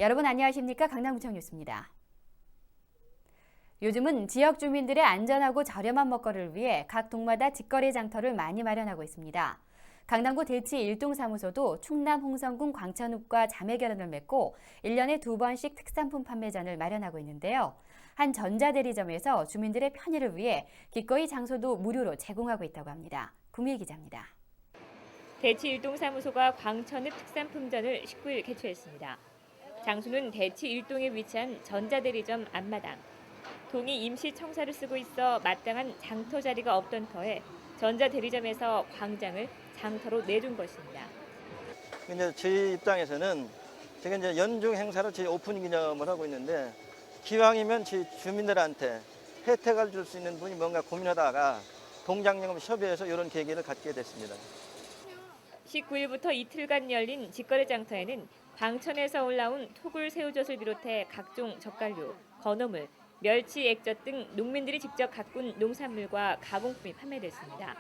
여러분 안녕하십니까? 강남구청 뉴스입니다. 요즘은 지역 주민들의 안전하고 저렴한 먹거리를 위해 각 동마다 직거래 장터를 많이 마련하고 있습니다. 강남구 대치 일동사무소도 충남 홍성군 광천읍과 자매 결연을 맺고 1년에 2번씩 특산품 판매전을 마련하고 있는데요. 한 전자대리점에서 주민들의 편의를 위해 기꺼이 장소도 무료로 제공하고 있다고 합니다. 구미일 기자입니다. 대치 일동사무소가 광천읍 특산품전을 19일 개최했습니다. 장소는 대치 일동에 위치한 전자대리점 앞마당. 동이 임시 청사를 쓰고 있어 마땅한 장터 자리가 없던 터에 전자대리점에서 광장을 장터로 내준 것입니다. 이제 저희 입장에서는 제가 이제 연중 행사로 저희 오픈 기념을 하고 있는데 기왕이면 저희 주민들한테 혜택을 줄 수 있는 분이 뭔가 고민하다가 동장님과 협의해서 이런 계기를 갖게 됐습니다. 19일부터 이틀간 열린 직거래 장터에는 광천에서 올라온 토굴 새우젓을 비롯해 각종 젓갈류, 건어물, 멸치, 액젓 등 농민들이 직접 가꾼 농산물과 가공품이 판매됐습니다.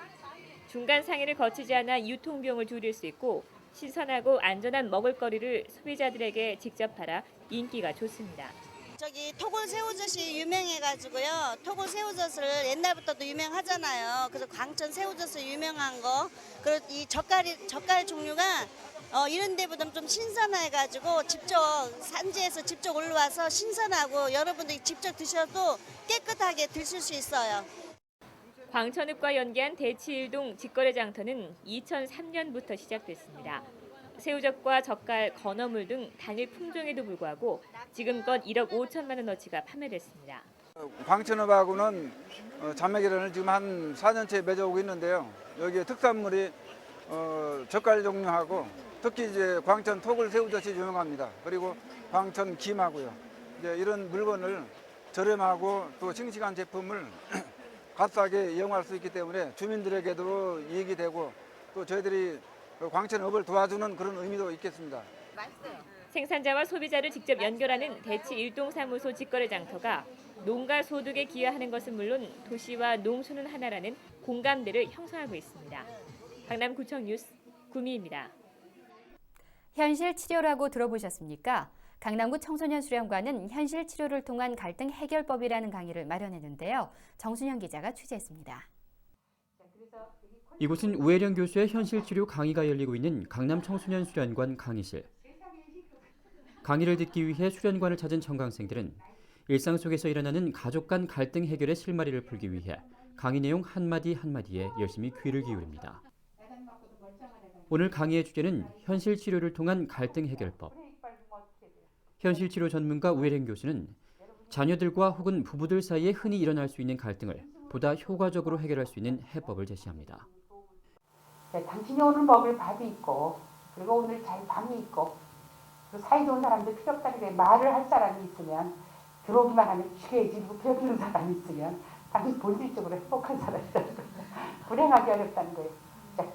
중간 상해를 거치지 않아 유통 비용을 줄일 수 있고 신선하고 안전한 먹을거리를 소비자들에게 직접 팔아 인기가 좋습니다. 저기 토굴 새우젓이 유명해가지고요. 토굴 새우젓을 옛날부터도 유명하잖아요. 그래서 광천 새우젓이 유명한 거. 그리고 이 젓갈 종류가 이런 데보다 좀 신선해가지고 직접 산지에서 직접 올라와서 신선하고 여러분들이 직접 드셔도 깨끗하게 드실 수 있어요. 광천읍과 연계한 대치일동 직거래 장터는 2003년부터 시작됐습니다. 새우젓과 젓갈, 건어물 등 단일 품종에도 불구하고 지금껏 1억 5천만 원어치가 판매됐습니다. 광천읍하고는 자매결연을 지금 한 4년째 맺어오고 있는데요. 여기에 특산물이 젓갈 종류하고 특히 이제 광천 토굴 새우젓이 유명합니다. 그리고 광천 김하고요. 이제 이런 물건을 저렴하고 또 싱싱한 제품을 값싸게 이용할 수 있기 때문에 주민들에게도 이익이 되고 또 저희들이 광천읍을 도와주는 그런 의미도 있겠습니다. 생산자와 소비자를 직접 연결하는 대치 일동사무소 직거래 장터가 농가 소득에 기여하는 것은 물론 도시와 농촌은 하나라는 공감대를 형성하고 있습니다. 강남구청 뉴스 구미입니다. 현실 치료라고 들어보셨습니까? 강남구 청소년 수련관은 현실 치료를 통한 갈등 해결법이라는 강의를 마련했는데요. 정순영 기자가 취재했습니다. 이곳은 우혜령 교수의 현실치료 강의가 열리고 있는 강남 청소년 수련관 강의실. 강의를 듣기 위해 수련관을 찾은 청강생들은 일상 속에서 일어나는 가족 간 갈등 해결의 실마리를 풀기 위해 강의 내용 한마디 한마디에 열심히 귀를 기울입니다. 오늘 강의의 주제는 현실치료를 통한 갈등 해결법. 현실치료 전문가 우혜령 교수는 자녀들과 혹은 부부들 사이에 흔히 일어날 수 있는 갈등을 보다 효과적으로 해결할 수 있는 해법을 제시합니다. 당신이 오늘 먹을 밥이 있고 그리고 오늘 잘 방이 있고 그리고 사이좋은 사람들 필요 없다는데 말을 할 사람이 있으면 들어오기만 하면 죽여야지 눕혀주는 사람이 있으면 당신 본질적으로 행복한 사람이라는 거예요. 불행하기 어렵다는 거예요.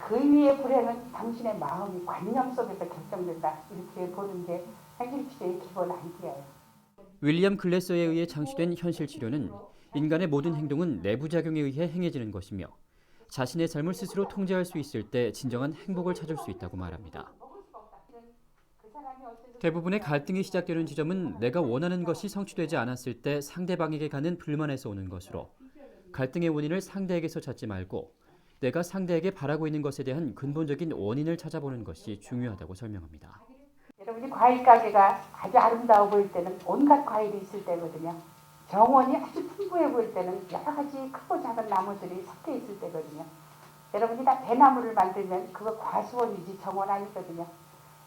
그 의미의 불행은 당신의 마음이 관념 속에서 결정된다 이렇게 보는 게 현실치료의 기본 아이디어예요. 윌리엄 글래서에 의해 창시된 현실치료는 인간의 모든 행동은 내부작용에 의해 행해지는 것이며 자신의 삶을 스스로 통제할 수 있을 때 진정한 행복을 찾을 수 있다고 말합니다. 대부분의 갈등이 시작되는 지점은 내가 원하는 것이 성취되지 않았을 때 상대방에게 가는 불만에서 오는 것으로 갈등의 원인을 상대에게서 찾지 말고 내가 상대에게 바라고 있는 것에 대한 근본적인 원인을 찾아보는 것이 중요하다고 설명합니다. 여러분이 과일 가게가 아주 아름다워 보일 때는 온갖 과일이 있을 때거든요. 정원이 아주 풍부해 보일 때는 여러 가지 크고 작은 나무들이 섞여 있을 때거든요. 여러분이 다 배나무를 만들면 그거 과수원이지 정원 아니거든요.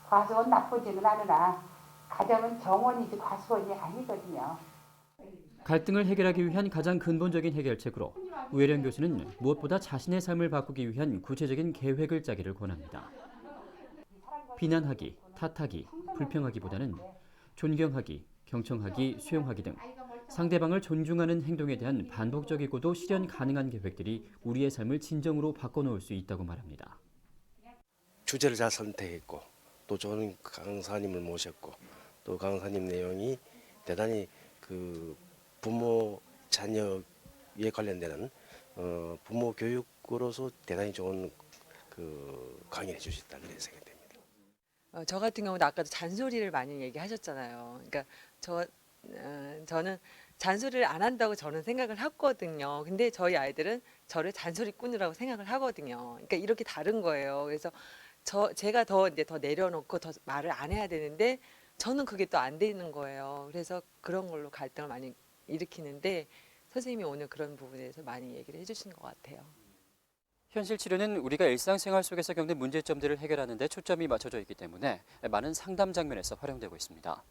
과수원 나쁘지는 않으나 가정은 정원이지 과수원이 아니거든요. 갈등을 해결하기 위한 가장 근본적인 해결책으로 우혜령 교수는 무엇보다 자신의 삶을 바꾸기 위한 구체적인 계획을 짜기를 권합니다. 비난하기, 탓하기, 불평하기보다는 존경하기, 경청하기, 수용하기 등 상대방을 존중하는 행동에 대한 반복적이고도 실현 가능한 계획들이 우리의 삶을 진정으로 바꿔놓을 수 있다고 말합니다. 주제를 잘 선택했고 또 좋은 강사님을 모셨고 또 강사님 내용이 대단히 그 부모 자녀에 관련되는 부모 교육으로서 대단히 좋은 그 강의를 해주셨다 그런 생각됩니다. 저 같은 경우도 아까도 잔소리를 많이 얘기하셨잖아요. 그러니까 저는 잔소리를 안 한다고 저는 생각을 하거든요. 근데 저희 아이들은 저를 잔소리꾼이라고 생각을 하거든요. 그러니까 이렇게 다른 거예요. 그래서 제가 이제 더 내려놓고 더 말을 안 해야 되는데 저는 그게 또 안 되는 거예요. 그래서 그런 걸로 갈등을 많이 일으키는데 선생님이 오늘 그런 부분에서 많이 얘기를 해주신 것 같아요. 현실 치료는 우리가 일상생활 속에서 겪는 문제점들을 해결하는 데 초점이 맞춰져 있기 때문에 많은 상담 장면에서 활용되고 있습니다.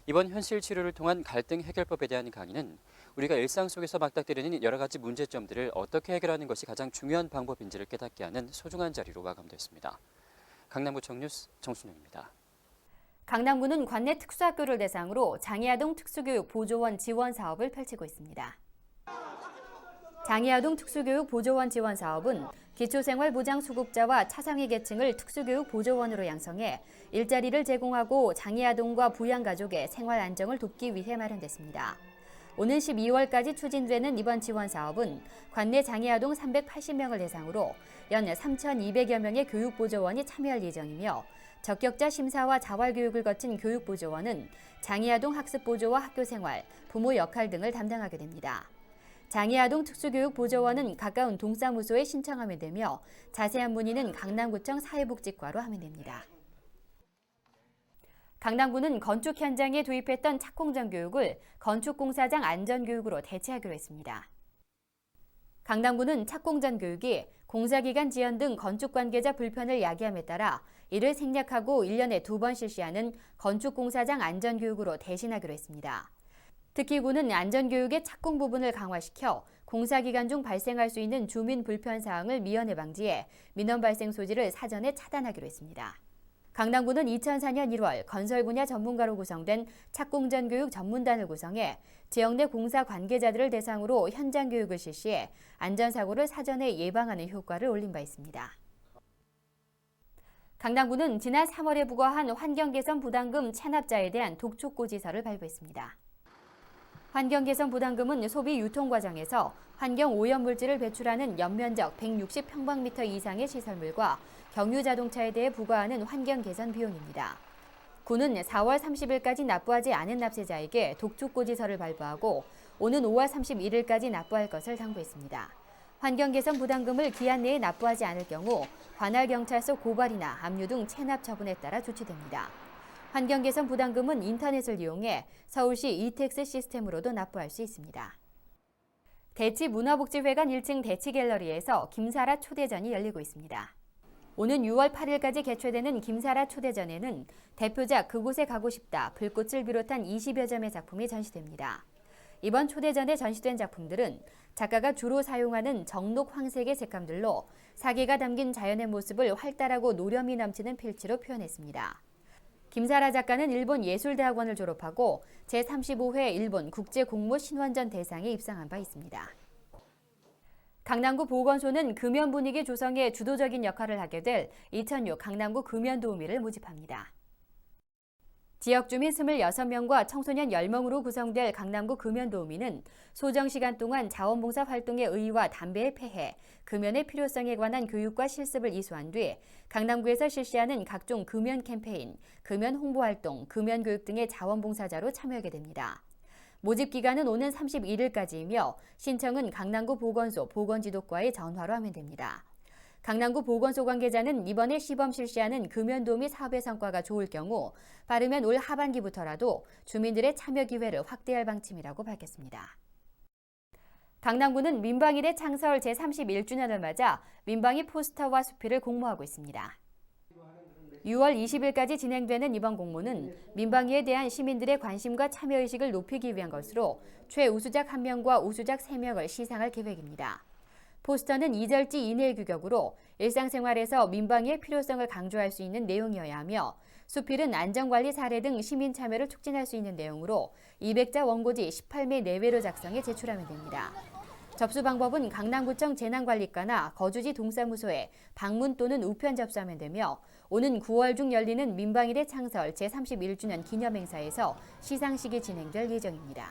이번 현실 치료를 통한 갈등 해결법에 대한 강의는 우리가 일상 속에서 맞닥뜨리는 여러 가지 문제점들을 어떻게 해결하는 것이 가장 중요한 방법인지를 깨닫게 하는 소중한 자리로 마감됐습니다. 강남구청 뉴스 정순영입니다. 강남구는 관내 특수학교를 대상으로 장애아동 특수교육 보조원 지원 사업을 펼치고 있습니다. 장애아동 특수교육 보조원 지원 사업은 기초생활보장수급자와 차상위 계층을 특수교육 보조원으로 양성해 일자리를 제공하고 장애아동과 부양가족의 생활 안정을 돕기 위해 마련됐습니다. 오는 12월까지 추진되는 이번 지원 사업은 관내 장애아동 380명을 대상으로 연 3,200여 명의 교육보조원이 참여할 예정이며 적격자 심사와 자활교육을 거친 교육보조원은 장애아동 학습보조와 학교생활, 부모 역할 등을 담당하게 됩니다. 장애아동 특수교육 보조원은 가까운 동사무소에 신청하면 되며 자세한 문의는 강남구청 사회복지과로 하면 됩니다. 강남구는 건축 현장에 도입했던 착공전 교육을 건축공사장 안전교육으로 대체하기로 했습니다. 강남구는 착공전 교육이 공사기간 지연 등 건축 관계자 불편을 야기함에 따라 이를 생략하고 1년에 2번 실시하는 건축공사장 안전교육으로 대신하기로 했습니다. 특히 구는 안전교육의 착공 부분을 강화시켜 공사기간 중 발생할 수 있는 주민 불편 사항을 미연에 방지해 민원 발생 소지를 사전에 차단하기로 했습니다. 강남구는 2004년 1월 건설 분야 전문가로 구성된 착공전 교육 전문단을 구성해 지역 내 공사 관계자들을 대상으로 현장 교육을 실시해 안전사고를 사전에 예방하는 효과를 올린 바 있습니다. 강남구는 지난 3월에 부과한 환경개선 부담금 체납자에 대한 독촉고지서를 발부했습니다. 환경개선 부담금은 소비 유통 과정에서 환경 오염물질을 배출하는 연면적 160평방미터 이상의 시설물과 경유 자동차에 대해 부과하는 환경개선 비용입니다. 구는 4월 30일까지 납부하지 않은 납세자에게 독촉고지서를 발부하고 오는 5월 31일까지 납부할 것을 당부했습니다. 환경개선 부담금을 기한 내에 납부하지 않을 경우 관할 경찰서 고발이나 압류 등 체납 처분에 따라 조치됩니다. 환경개선 부담금은 인터넷을 이용해 서울시 이택스 시스템으로도 납부할 수 있습니다. 대치문화복지회관 1층 대치갤러리에서 김사라 초대전이 열리고 있습니다. 오는 6월 8일까지 개최되는 김사라 초대전에는 대표작 그곳에 가고 싶다, 불꽃을 비롯한 20여 점의 작품이 전시됩니다. 이번 초대전에 전시된 작품들은 작가가 주로 사용하는 정록 황색의 색감들로 사계가 담긴 자연의 모습을 활달하고 노렴이 넘치는 필지로 표현했습니다. 김사라 작가는 일본 예술대학원을 졸업하고 제35회 일본 국제공모 신원전 대상에 입상한 바 있습니다. 강남구 보건소는 금연 분위기 조성에 주도적인 역할을 하게 될 2006 강남구 금연도우미를 모집합니다. 지역 주민 26명과 청소년 10명으로 구성될 강남구 금연도우미는 소정 시간 동안 자원봉사 활동의 의의와 담배의 폐해, 금연의 필요성에 관한 교육과 실습을 이수한 뒤 강남구에서 실시하는 각종 금연 캠페인, 금연 홍보활동, 금연 교육 등의 자원봉사자로 참여하게 됩니다. 모집 기간은 오는 31일까지이며 신청은 강남구 보건소 보건지도과에 전화로 하면 됩니다. 강남구 보건소 관계자는 이번에 시범 실시하는 금연도우미 사업의 성과가 좋을 경우 빠르면 올 하반기부터라도 주민들의 참여 기회를 확대할 방침이라고 밝혔습니다. 강남구는 민방위대 창설 제31주년을 맞아 민방위 포스터와 수필을 공모하고 있습니다. 6월 20일까지 진행되는 이번 공모는 민방위에 대한 시민들의 관심과 참여의식을 높이기 위한 것으로 최우수작 1명과 우수작 3명을 시상할 계획입니다. 포스터는 2절지 이내의 규격으로 일상생활에서 민방위의 필요성을 강조할 수 있는 내용이어야 하며 수필은 안전관리 사례 등 시민 참여를 촉진할 수 있는 내용으로 200자 원고지 18매 내외로 작성해 제출하면 됩니다. 접수 방법은 강남구청 재난관리과나 거주지 동사무소에 방문 또는 우편 접수하면 되며 오는 9월 중 열리는 민방위대 창설 제31주년 기념행사에서 시상식이 진행될 예정입니다.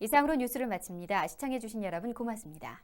이상으로 뉴스를 마칩니다. 시청해주신 여러분 고맙습니다.